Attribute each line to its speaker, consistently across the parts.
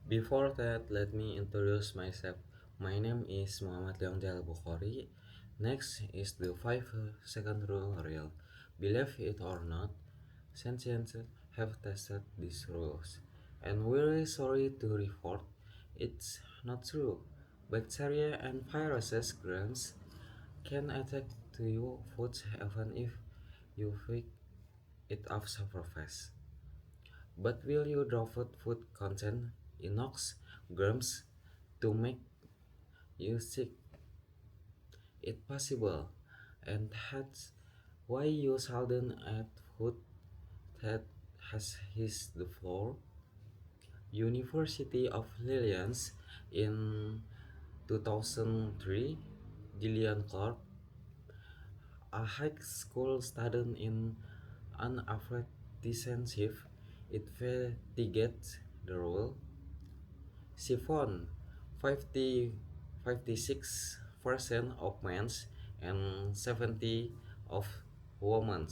Speaker 1: Before that, let me introduce myself. My name is Muhammad Leonjal Bukhari. Next is the 5 second rule. Believe it or not, scientists have tested these rules. And we're really sorry to report it's not true. Bacteria and viruses germs can attack to your food even if you pick it off surface. But will you drop food content inox germs to make you sick? It's possible, and that's why you seldom eat food that has hit the floor. University of Lilians in 2003, Gillian Clark, a high school student in an apprenticeship, investigated the role. She found 50, 56% of men and 70 of women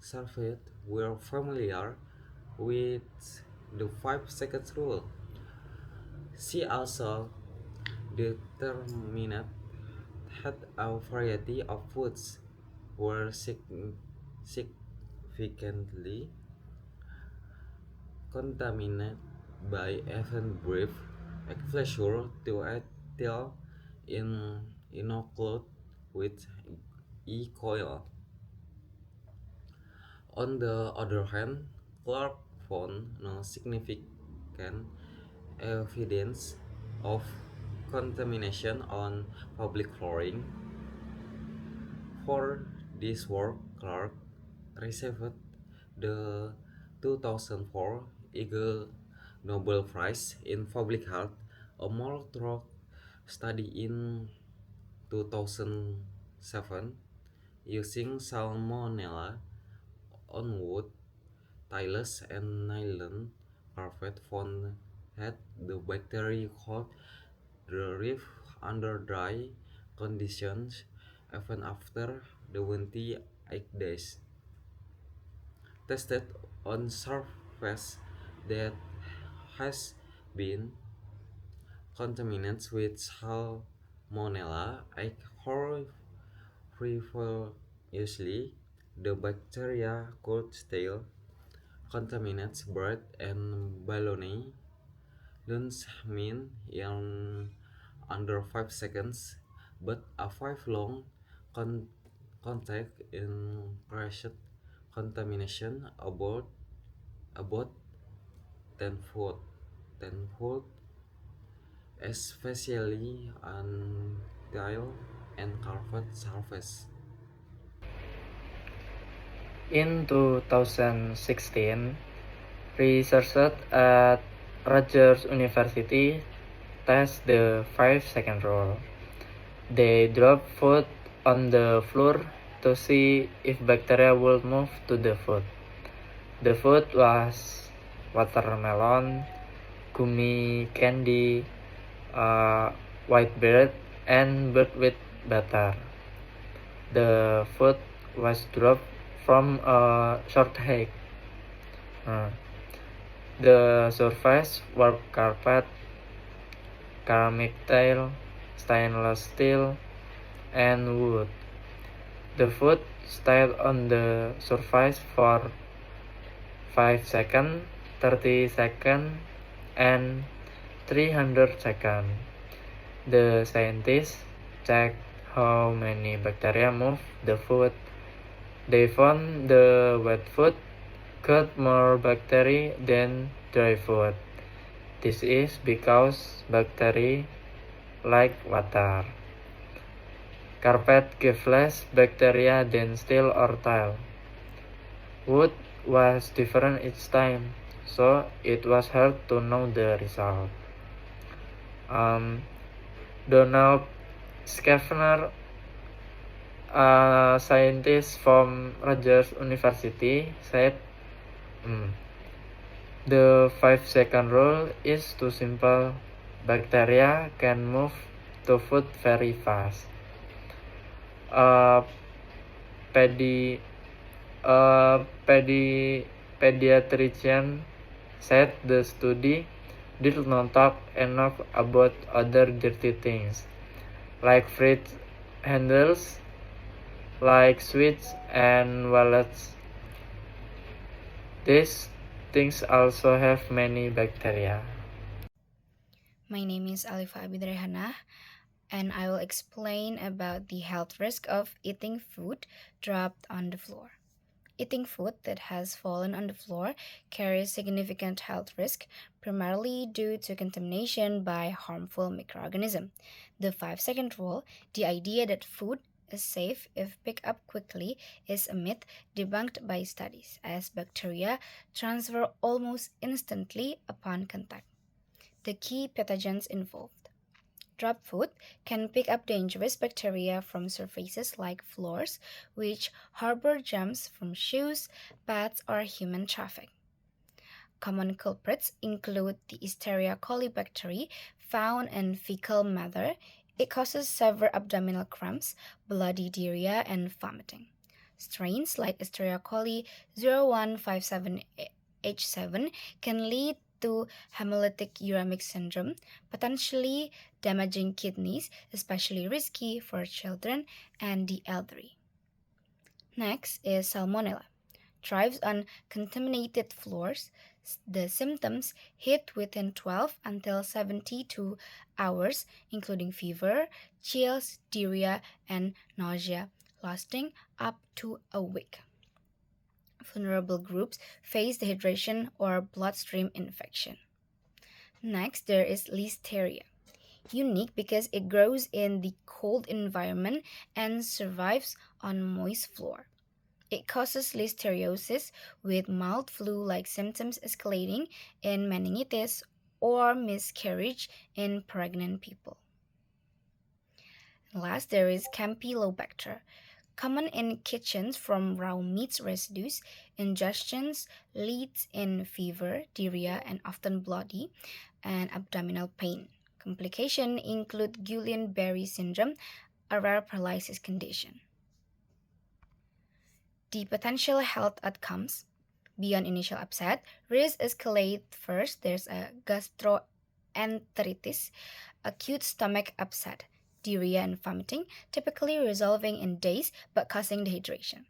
Speaker 1: surveyed were familiar with the 5 seconds rule. She also determined that a variety of foods were significantly contaminated by even brief exposure to ethyl in inoculate with E. coli. On the other hand, Clark found no significant evidence of contamination on public flooring. For this work, Clark received the 2004 Ig Nobel Prize in Public Health. A more thorough study in 2007 using Salmonella on wood, tiles, and nylon carpet found that the bacteria could thrive under dry conditions even after the 28 days. Tested on surface that has been contaminated with Salmonella previously, the bacteria could still contaminate bread and bologna. Lunch mean in under 5 seconds, but a 5 long contact increased contamination about tenfold, tenfold, especially on tile and carpet surface.
Speaker 2: In 2016, researchers at Rutgers University test the 5 second rule. They drop food on the floor to see if bacteria would move to the food. The food was watermelon, gummy candy, white bread, and bread with butter. The food was dropped from a short hike. The surface were carpet, ceramic tile, stainless steel, and wood. The food stayed on the surface for 5 seconds, 30 seconds, and 300 seconds. The scientists checked how many bacteria moved the food. They found the wet food got more bacteria than dry food. This is because bacteria like water. Carpet give less bacteria than steel or tile. Wood was different each time, so it was hard to know the result. Donald Schaffner, a scientist from Rutgers University, said, "The 5 second rule is too simple. Bacteria can move to food very fast." A pedi, a pediatrician said the study did not talk enough about other dirty things, like fruit handles, like sweets and wallets. These things also have many bacteria.
Speaker 3: My name is Alifa Abidrehana, and I will explain about the health risk of eating food dropped on the floor. Eating food that has fallen on the floor carries significant health risk, primarily due to contamination by harmful microorganisms. The 5-second rule, the idea that food is safe if picked up quickly, is a myth debunked by studies, as bacteria transfer almost instantly upon contact. The key pathogens involved. Drop food can pick up dangerous bacteria from surfaces like floors, which harbor germs from shoes, pads, or human traffic. Common culprits include the Listeria coli bacteria found in fecal matter. It causes severe abdominal cramps, bloody diarrhea, and vomiting. Strains like Listeria coli 0157H7 can lead to hemolytic uremic syndrome, potentially damaging kidneys, especially risky for children and the elderly. Next is Salmonella. Thrives on contaminated floors. The symptoms hit within 12 until 72 hours, including fever, chills, diarrhea, and nausea, lasting up to a week. Vulnerable groups face dehydration or bloodstream infection. Next, there is Listeria. Unique because it grows in the cold environment and survives on moist floor. It causes listeriosis with mild flu-like symptoms escalating in meningitis or miscarriage in pregnant people. Last, there is Campylobacter. Common in kitchens from raw meat residues, ingestions leads in fever, diarrhea, and often bloody and abdominal pain. Complications include Guillain-Barré syndrome, a rare paralysis condition. The potential health outcomes beyond initial upset, risk escalate first. There's a gastroenteritis, acute stomach upset, diarrhea and vomiting, typically resolving in days but causing dehydration.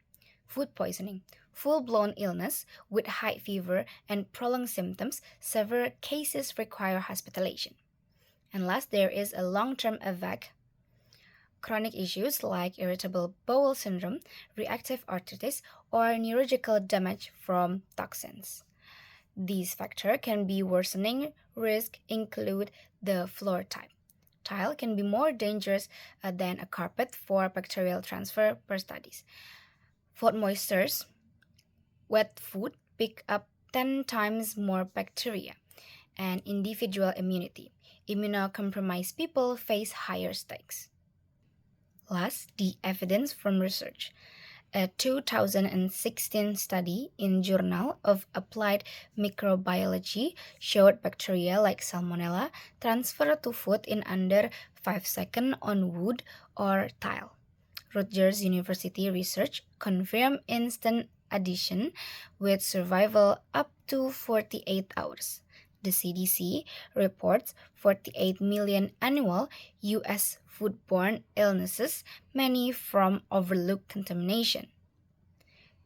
Speaker 3: Food poisoning, full-blown illness with high fever and prolonged symptoms, severe cases require hospitalization. And last, there is a long-term effect. Chronic issues like irritable bowel syndrome, reactive arthritis, or neurological damage from toxins. These factors can be worsening risk include the floor type. Tile can be more dangerous than a carpet for bacterial transfer per studies. Food moistures, wet food pick up 10 times more bacteria, and individual immunity. Immunocompromised people face higher stakes. Last, the evidence from research. A 2016 study in Journal of Applied Microbiology showed bacteria like Salmonella transfer to food in under 5 seconds on wood or tile. Rutgers University research confirmed instant addition with survival up to 48 hours. The CDC reports 48 million annual U.S. foodborne illnesses, many from overlooked contamination.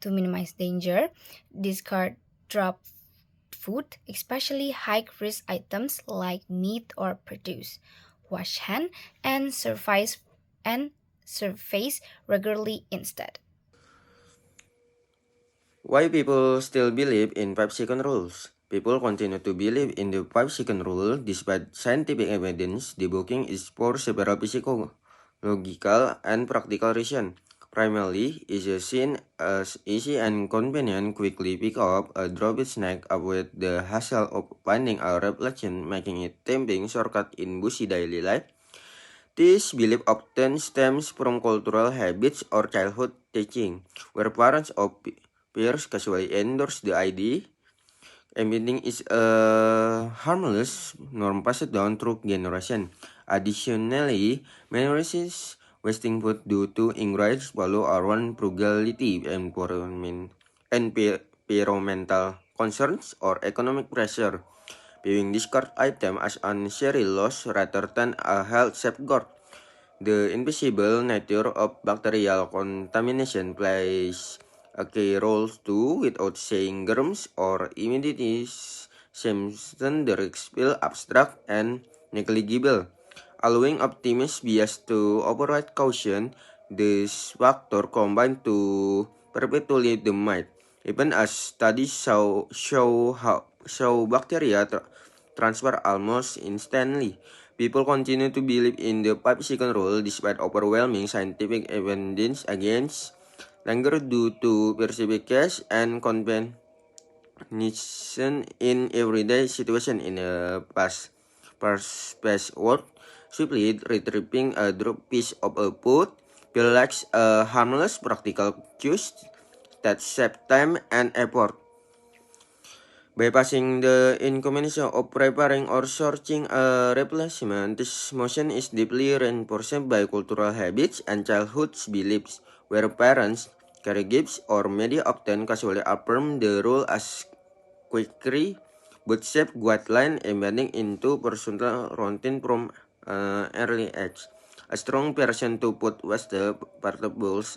Speaker 3: To minimize danger, discard dropped food, especially high-risk items like meat or produce. Wash hand and surface regularly instead.
Speaker 4: Why people still believe in 5-second rules? People continue to believe in the 5-second rule despite scientific evidence. Debunking is for several psychological and practical reasons. Primarily, it is seen as easy and convenient. Quickly pick up a dropped snack avoid the hassle of finding a reflection, making it tempting shortcut in busy daily life. This belief often stems from cultural habits or childhood teaching, where parents or peers casually endorse the idea. Eating is a harmless norm passed down through generation. Additionally, many resist wasting food due to ingrained value around frugality, environmental concerns, or economic pressure. viewing discard item as unnecessary loss rather than a health safeguard. The invisible nature of bacterial contamination plays a key role too. Without saying germs or immunities seems the risk feel abstract and negligible, allowing optimist bias to override caution. This factor combined to perpetuate the myth, even as studies show bacteria transfer almost instantly. People continue to believe in the 5-second rule despite overwhelming scientific evidence against longer due to perceived cash and convention in everyday situation. In a fast-paced world, simply retrieving a dropped piece of a food feels like a harmless practical choice that saves time and effort. Bypassing the inconvenience of preparing or searching a replacement, this motion is deeply reinforced by cultural habits and childhood beliefs, where parents, caregivers, or media often casually affirm the rule as quickly but safe guideline embedding into personal routine from early age. A strong person to put was the portables,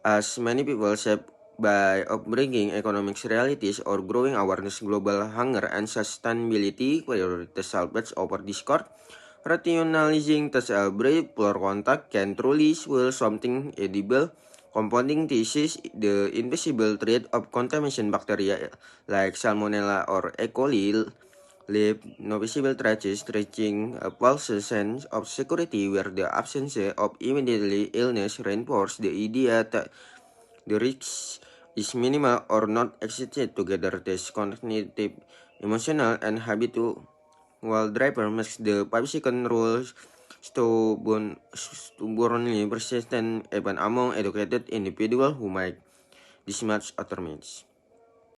Speaker 4: as many people shape by upbringing, economic realities, or growing awareness global hunger and sustainability prioritize salvage over discord. Rationalizing such a brief poor contact can truly swell something edible. Compounding this is the invisible threat of contamination bacteria like Salmonella or E. coli leave no visible traces, stretching a false sense of security where the absence of immediately illness reinforces the idea that the risk is minimal or not existed. Together. This cognitive, emotional, and habitual driver makes the 5-second rule stubbornly persistent even among educated individuals who might dismiss other means.